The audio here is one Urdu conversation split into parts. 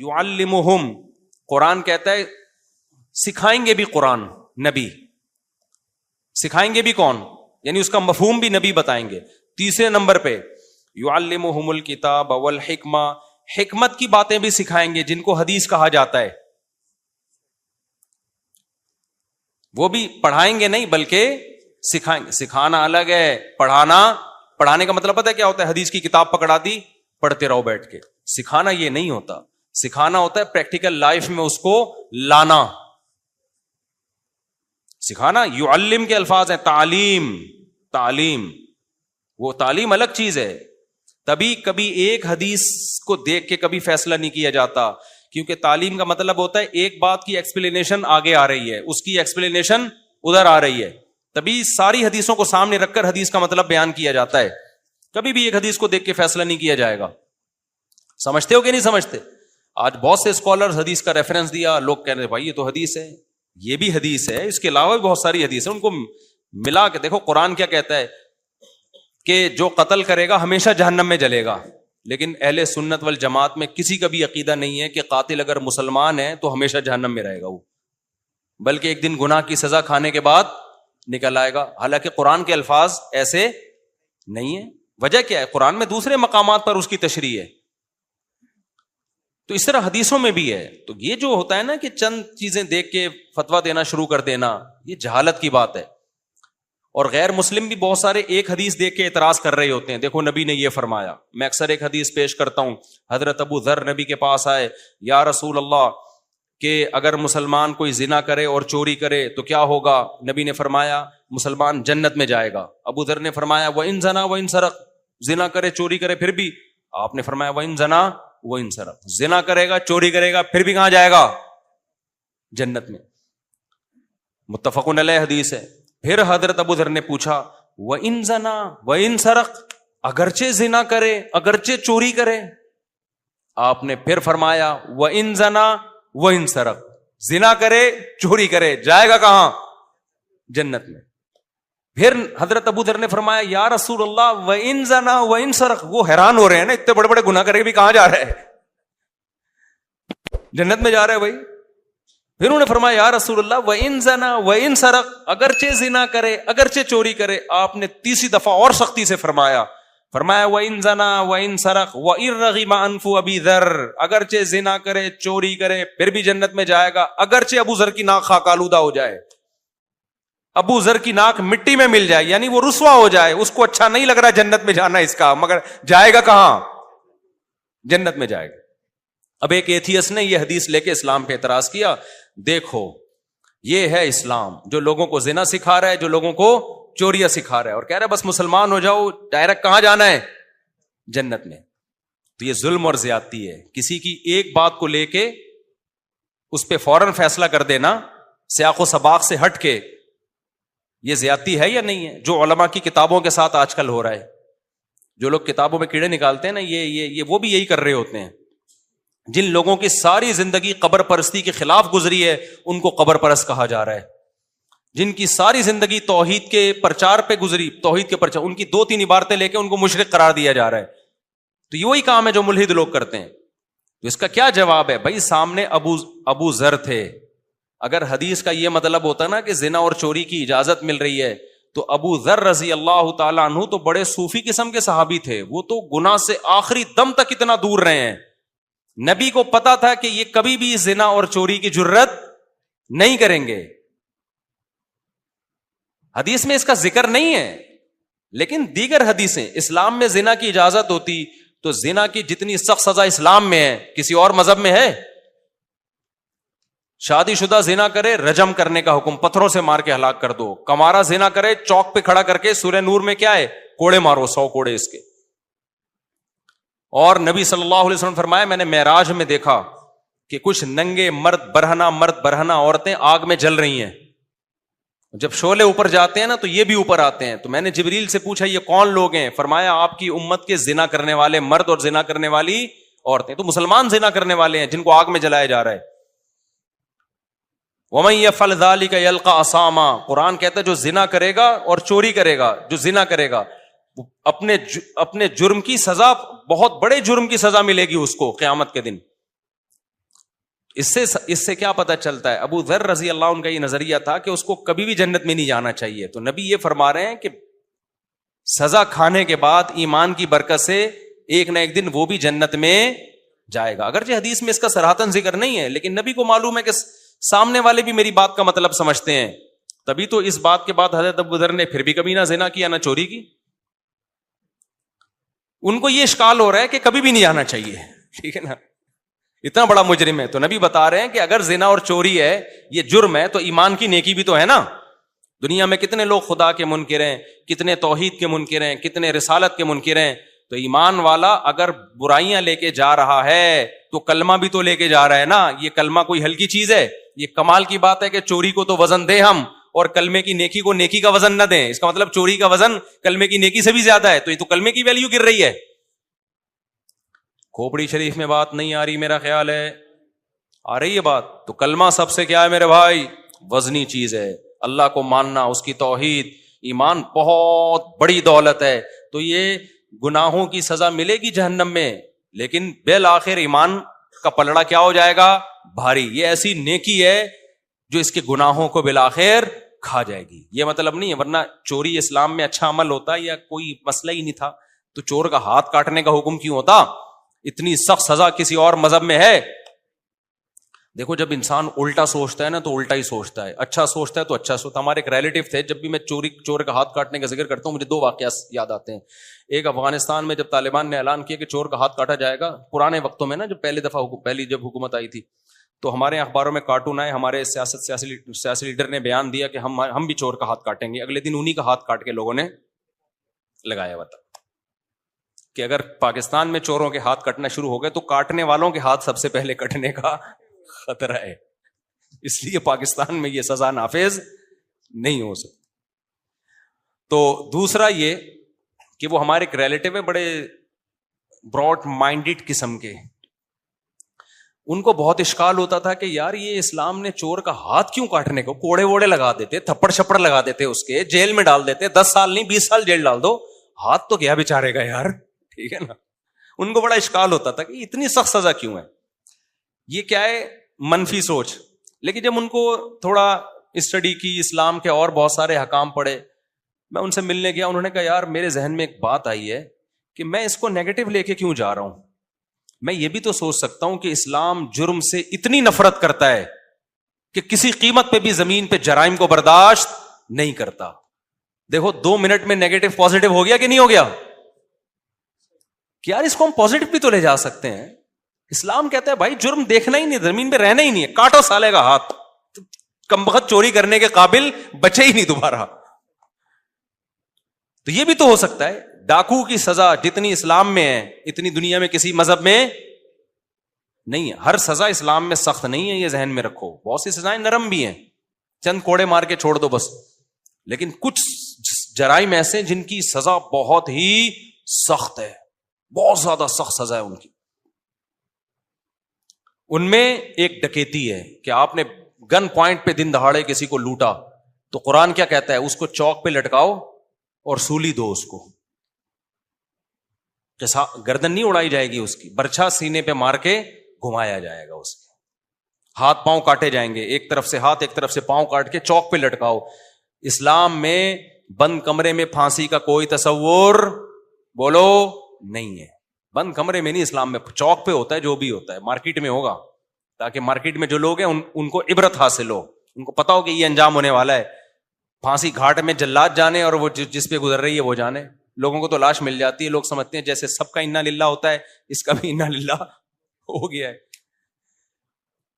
یعلمہم، قرآن کہتا ہے سکھائیں گے بھی، قرآن نبی سکھائیں گے بھی کون؟ یعنی اس کا مفہوم بھی نبی بتائیں گے. تیسرے نمبر پہ یعلمہم الکتاب والحکمہ، حکمت کی باتیں بھی سکھائیں گے جن کو حدیث کہا جاتا ہے. وہ بھی پڑھائیں گے نہیں بلکہ سکھائیں گے. سکھانا الگ ہے، پڑھانے کا مطلب پتہ ہے کیا ہوتا ہے؟ حدیث کی کتاب پکڑا دی، پڑھتے رہو بیٹھ کے. سکھانا یہ نہیں ہوتا. سکھانا ہوتا ہے پریکٹیکل لائف میں اس کو لانا. سکھانا یعلم کے الفاظ ہیں. تعلیم وہ تعلیم الگ چیز ہے. تبھی کبھی ایک حدیث کو دیکھ کے کبھی فیصلہ نہیں کیا جاتا، کیونکہ تعلیم کا مطلب ہوتا ہے ایک بات کی ایکسپلینیشن آگے آ رہی ہے، اس کی ایکسپلینیشن ادھر آ رہی ہے، تبھی ساری حدیثوں کو سامنے رکھ کر حدیث کا مطلب بیان کیا جاتا ہے. کبھی بھی ایک حدیث کو دیکھ کے فیصلہ نہیں کیا جائے گا. سمجھتے ہو کہ نہیں سمجھتے؟ آج بہت سے اسکالرز حدیث کا ریفرنس دیا، لوگ کہہ رہے بھائی یہ تو حدیث ہے، یہ بھی حدیث ہے، اس کے علاوہ بھی بہت ساری حدیث ہے، ان کو ملا کے دیکھو. قرآن کیا کہتا ہے کہ جو قتل کرے گا ہمیشہ جہنم میں جلے گا. لیکن اہل سنت والجماعت میں کسی کا بھی عقیدہ نہیں ہے کہ قاتل اگر مسلمان ہے تو ہمیشہ جہنم میں رہے گا وہ، بلکہ ایک دن گناہ کی سزا کھانے کے بعد نکل آئے گا. حالانکہ قرآن کے الفاظ ایسے نہیں ہیں. وجہ کیا ہے؟ قرآن میں دوسرے مقامات پر اس کی تشریح ہے. تو اس طرح حدیثوں میں بھی ہے. تو یہ جو ہوتا ہے نا کہ چند چیزیں دیکھ کے فتویٰ دینا شروع کر دینا، یہ جہالت کی بات ہے. اور غیر مسلم بھی بہت سارے ایک حدیث دیکھ کے اعتراض کر رہے ہوتے ہیں، دیکھو نبی نے یہ فرمایا. میں اکثر ایک حدیث پیش کرتا ہوں. حضرت ابو ذر نبی کے پاس آئے، یا رسول اللہ کہ اگر مسلمان کوئی زنا کرے اور چوری کرے تو کیا ہوگا؟ نبی نے فرمایا مسلمان جنت میں جائے گا. ابو ذر نے فرمایا وَإِن زَنَا وَإِن سَرَقَ، زنا کرے چوری کرے پھر بھی؟ آپ نے فرمایا وَإِن زَنَا وَإِن سَرَقَ، زنا کرے گا چوری کرے گا پھر بھی کہاں جائے گا؟ جنت میں. متفقن علیہ حدیث ہے. پھر حضرت ابو ذر نے پوچھا وَإِن زَنَا وَإِن سَرَقَ، اگرچہ زنا کرے اگرچہ چوری کرے؟ آپ نے پھر فرمایا وَإِن زَنَا وَإِن سَرَقَ، زنا کرے چوری کرے جائے گا کہاں؟ جنت میں. پھر حضرت ابو ذر نے فرمایا یا رسول اللہ وَإِن زَنَا وَإِن سَرَقَ. وہ حیران ہو رہے ہیں نا، اتنے بڑے بڑے گناہ کرے بھی کہاں جا رہے ہیں؟ جنت میں جا رہے ہیں بھائی. پھر انہوں نے فرمایا یا رسول اللہ وَإِن زَنَا وَإِن سَرَقَ، اگرچہ زنا کرے اگرچہ چوری کرے. آپ نے تیسری دفعہ اور سختی سے فرمایا وَإِن زَنَا وَإِن سَرَقَ وَإِن رَغِمَ أَنْفُ أَبِي ذَرٍ، اگرچہ زنا کرے چوری کرے پھر بھی جنت میں جائے گا، اگرچہ ابو ذر کی ناک خاک آلودہ ہو جائے، ابو ذر کی ناک مٹی میں مل جائے، یعنی وہ رسوا ہو جائے، اس کو اچھا نہیں لگ رہا جنت میں جانا اس کا، مگر جائے گا کہاں؟ جنت میں جائے گا. اب ایک ایتھیس نے یہ حدیث لے کے اسلام پہ اعتراض کیا. دیکھو یہ ہے اسلام جو لوگوں کو زنا سکھا رہا ہے، جو لوگوں کو چوریاں سکھا رہا ہے، اور کہہ رہا ہے بس مسلمان ہو جاؤ ڈائریکٹ کہاں جانا ہے؟ جنت میں. تو یہ ظلم اور زیادتی ہے. کسی کی ایک بات کو لے کے اس پہ فوراً فیصلہ کر دینا سیاق و سباق سے ہٹ کے، یہ زیادتی ہے یا نہیں ہے؟ جو علماء کی کتابوں کے ساتھ آج کل ہو رہا ہے، جو لوگ کتابوں میں کیڑے نکالتے ہیں نا، یہ وہ بھی یہی کر رہے ہوتے ہیں. جن لوگوں کی ساری زندگی قبر پرستی کے خلاف گزری ہے ان کو قبر پرست کہا جا رہا ہے. جن کی ساری زندگی توحید کے پرچار پہ گزری، توحید کے پرچار، ان کی 2-3 عبارتیں لے کے ان کو مشرک قرار دیا جا رہا ہے. تو یہ وہی کام ہے جو ملحد لوگ کرتے ہیں. تو اس کا کیا جواب ہے؟ بھائی سامنے ابو ذر تھے. اگر حدیث کا یہ مطلب ہوتا نا کہ زنا اور چوری کی اجازت مل رہی ہے تو ابو ذر رضی اللہ تعالیٰ عنہ تو بڑے صوفی قسم کے صحابی تھے، وہ تو گناہ سے آخری دم تک اتنا دور رہے ہیں. نبی کو پتا تھا کہ یہ کبھی بھی زنا اور چوری کی جرت نہیں کریں گے. حدیث میں اس کا ذکر نہیں ہے، لیکن دیگر حدیثیں، اسلام میں زنا کی اجازت ہوتی تو زنا کی جتنی سخت سزا اسلام میں ہے کسی اور مذہب میں ہے؟ شادی شدہ زنا کرے رجم کرنے کا حکم، پتھروں سے مار کے ہلاک کر دو. کمارا زنا کرے چوک پہ کھڑا کر کے، سورہ نور میں کیا ہے؟ کوڑے مارو، 100 کوڑے اس کے. اور نبی صلی اللہ علیہ وسلم فرمایا میں نے معراج میں دیکھا کہ کچھ ننگے مرد برہنہ عورتیں آگ میں جل رہی ہیں. جب شعلے اوپر جاتے ہیں نا تو یہ بھی اوپر آتے ہیں. تو میں نے جبریل سے پوچھا یہ کون لوگ ہیں؟ فرمایا آپ کی امت کے زنا کرنے والے مرد اور زنا کرنے والی عورتیں. تو مسلمان زنا کرنے والے ہیں جن کو آگ میں جلایا جا رہا ہے. وَمَن يَفْعَلْ ذَلِكَ يَلْقَ أَثَامًا، قرآن کہتا ہے جو زنا کرے گا اور چوری کرے گا، جو زنا کرے گا اپنے جرم کی سزا، بہت بڑے جرم کی سزا ملے گی اس کو قیامت کے دن. اس سے کیا پتہ چلتا ہے؟ ابو ذر رضی اللہ عنہ کا یہ نظریہ تھا کہ اس کو کبھی بھی جنت میں نہیں جانا چاہیے. تو نبی یہ فرما رہے ہیں کہ سزا کھانے کے بعد ایمان کی برکت سے ایک نہ ایک دن وہ بھی جنت میں جائے گا. اگرچہ حدیث میں اس کا صراحتاً ذکر نہیں ہے, لیکن نبی کو معلوم ہے کہ سامنے والے بھی میری بات کا مطلب سمجھتے ہیں. تبھی تو اس بات کے بعد حضرت ابو ذر نے پھر بھی کبھی نہ زنا کیا نہ چوری کی. ان کو یہ اشکال ہو رہا ہے کہ کبھی بھی نہیں آنا چاہیے, ٹھیک ہے نا, اتنا بڑا مجرم ہے. تو نبی بتا رہے ہیں کہ اگر زنا اور چوری ہے, یہ جرم ہے, تو ایمان کی نیکی بھی تو ہے نا. دنیا میں کتنے لوگ خدا کے منکر ہیں, کتنے توحید کے منکر ہیں, کتنے رسالت کے منکر ہیں. تو ایمان والا اگر برائیاں لے کے جا رہا ہے تو کلمہ بھی تو لے کے جا رہا ہے نا. یہ کلمہ کوئی ہلکی چیز ہے؟ یہ کمال کی بات ہے کہ چوری کو تو وزن دیں ہم, اور کلمے کی نیکی کو نیکی کا وزن نہ دیں. اس کا مطلب چوری کا وزن کلمے کی نیکی سے بھی زیادہ ہے. تو یہ تو کلمے کی ویلیو گر رہی ہے. کھوپڑی شریف میں بات نہیں آ رہی, میرا خیال ہے آ رہی ہے بات. تو کلمہ سب سے کیا ہے میرے بھائی؟ وزنی چیز ہے. اللہ کو ماننا, اس کی توحید, ایمان بہت بڑی دولت ہے. تو یہ گناہوں کی سزا ملے گی جہنم میں, لیکن بالآخر ایمان کا پلڑا کیا ہو جائے گا؟ بھاری. یہ ایسی نیکی ہے جو اس کے گناہوں کو بالآخر کھا جائے گی. یہ مطلب نہیں ہے, ورنہ چوری اسلام میں اچھا عمل ہوتا یا کوئی مسئلہ ہی نہیں تھا تو چور کا ہاتھ کاٹنے کا حکم کیوں ہوتا؟ اتنی سخت سزا کسی اور مذہب میں ہے؟ دیکھو, جب انسان الٹا سوچتا ہے نا تو الٹا ہی سوچتا ہے, اچھا سوچتا ہے تو اچھا سوچتا ہے. ہمارے ایک ریلیٹیو تھے, جب بھی میں چور کا ہاتھ کاٹنے کا ذکر کرتا ہوں مجھے دو واقعات یاد آتے ہیں. ایک افغانستان میں جب طالبان نے اعلان کیا کہ چور کا ہاتھ کاٹا جائے گا, پرانے وقتوں میں نا, جب پہلی جب حکومت آئی تھی, تو ہمارے اخباروں میں کارٹون آئے, ہمارے سیاسی لیڈر نے بیان دیا کہ ہم بھی چور کا ہاتھ کاٹیں گے. اگلے دن انہی کا ہاتھ کاٹ کے لوگوں نے لگایا ہوا تھا کہ اگر پاکستان میں چوروں کے ہاتھ کٹنا شروع ہو گئے تو کاٹنے والوں کے ہاتھ سب سے پہلے کٹنے کا خطرہ ہے. اس لیے پاکستان میں یہ سزا نافذ نہیں ہو سکتی. تو دوسرا یہ کہ وہ ہمارے ایک ریلیٹیو ہے, بڑے براڈ مائنڈڈ قسم کے. ان کو بہت اشکال ہوتا تھا کہ یار یہ اسلام نے چور کا ہاتھ کیوں کاٹنے کو, کوڑے ووڑے لگا دیتے, تھپڑ چھپڑ لگا دیتے, اس کے جیل میں ڈال دیتے, 10 سال نہیں 20 سال جیل ڈال دو, ہاتھ تو کیا بیچارے گا یار, ٹھیک ہے نا. ان کو بڑا اشکال ہوتا تھا کہ اتنی سخت سزا کیوں ہے. یہ کیا ہے؟ منفی سوچ. لیکن جب ان کو تھوڑا اسٹڈی کی, اسلام کے اور بہت سارے احکام پڑھے, میں ان سے ملنے گیا, انہوں نے کہا یار میرے ذہن میں ایک بات آئی ہے کہ میں اس کو نیگیٹو لے کے کیوں جا رہا ہوں. میں یہ بھی تو سوچ سکتا ہوں کہ اسلام جرم سے اتنی نفرت کرتا ہے کہ کسی قیمت پہ بھی زمین پہ جرائم کو برداشت نہیں کرتا. دیکھو 2 منٹ میں نیگیٹو پازیٹو ہو گیا کہ نہیں ہو گیا؟ کہ یار اس کو ہم پازیٹو بھی تو لے جا سکتے ہیں. اسلام کہتا ہے بھائی جرم دیکھنا ہی نہیں, زمین پہ رہنا ہی نہیں ہے, کاٹو سالے کا ہاتھ, کمبخت چوری کرنے کے قابل بچے ہی نہیں دوبارہ. تو یہ بھی تو ہو سکتا ہے. ڈاکو کی سزا جتنی اسلام میں ہے اتنی دنیا میں کسی مذہب میں نہیں ہے. ہر سزا اسلام میں سخت نہیں ہے, یہ ذہن میں رکھو. بہت سی سزائیں نرم بھی ہیں, چند کوڑے مار کے چھوڑ دو بس. لیکن کچھ جرائم ایسے جن کی سزا بہت ہی سخت ہے, بہت زیادہ سخت سزا ہے ان کی. ان میں ایک ڈکیتی ہے کہ آپ نے گن پوائنٹ پہ دن دہاڑے کسی کو لوٹا, تو قرآن کیا کہتا ہے؟ اس کو چوک پہ لٹکاؤ اور سولی دو اس کو. گردن نہیں اڑائی جائے گی اس کی, برچھا سینے پہ مار کے گھمایا جائے گا اس کے. ہاتھ پاؤں کاٹے جائیں گے, ایک طرف سے ہاتھ ایک طرف سے پاؤں کاٹ کے چوک پہ لٹکاؤ. اسلام میں بند کمرے میں پھانسی کا کوئی تصور بولو نہیں ہے. بند کمرے میں نہیں, اسلام میں چوک پہ ہوتا ہے. جو بھی ہوتا ہے مارکیٹ میں ہوگا, تاکہ مارکیٹ میں جو لوگ ہیں ان کو عبرت حاصل ہو, ان کو پتا ہو کہ یہ انجام ہونے والا ہے. پھانسی گھاٹ میں جلاد جانے اور وہ جس پہ گزر رہی ہے وہ جانے. لوگوں کو تو لاش مل جاتی ہے, لوگ سمجھتے ہیں جیسے سب کا انا للہ ہوتا ہے, اس کا بھی انا للہ ہو گیا ہے.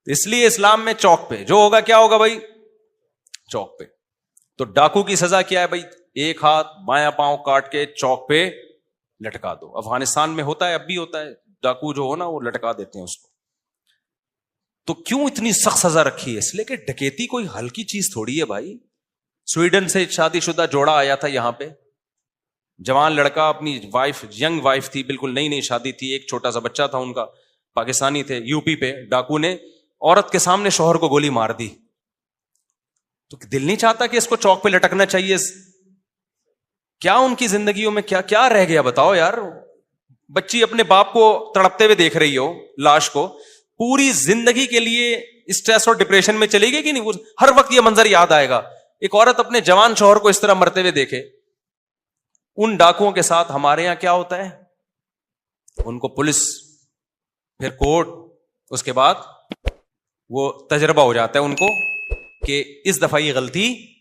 اس لیے اسلام میں چوک پہ جو ہوگا کیا ہوگا بھائی؟ چوک پہ. تو ڈاکو کی سزا کیا ہے بھائی؟ ایک ہاتھ بایاں پاؤں کاٹ کے چوک پہ لٹکا دو. افغانستان میں ہوتا ہے, اب بھی ہوتا ہے, ڈاکو جو ہو نا وہ لٹکا دیتے ہیں اس کو. تو کیوں اتنی سخت سزا رکھی ہے؟ اس لیے کہ ڈکیتی کوئی ہلکی چیز تھوڑی ہے بھائی. سویڈن سے شادی شدہ جوڑا آیا تھا یہاں پہ, جوان لڑکا, اپنی وائف, ینگ وائف تھی, بالکل نئی نئی شادی تھی, ایک چھوٹا سا بچہ تھا ان کا, پاکستانی تھے. یو پی پہ ڈاکو نے عورت کے سامنے شوہر کو گولی مار دی. تو دل نہیں چاہتا کہ اس کو چوک پہ لٹکنا چاہیے؟ کیا ان کی زندگیوں میں کیا رہ گیا بتاؤ یار. بچی اپنے باپ کو تڑپتے ہوئے دیکھ رہی ہو, لاش کو, پوری زندگی کے لیے اسٹریس اور ڈپریشن میں چلے گی کہ نہیں؟ ہر وقت یہ منظر یاد آئے گا. ایک عورت اپنے جوان شوہر کو اس طرح مرتے ہوئے دیکھے. ان ڈاکوؤں کے ساتھ ہمارے یہاں کیا ہوتا ہے؟ ان کو پولیس، پھر کورٹ، اس کے بعد وہ تجربہ ہو جاتا ہے ان کو کہ اس دفعہ یہ غلطی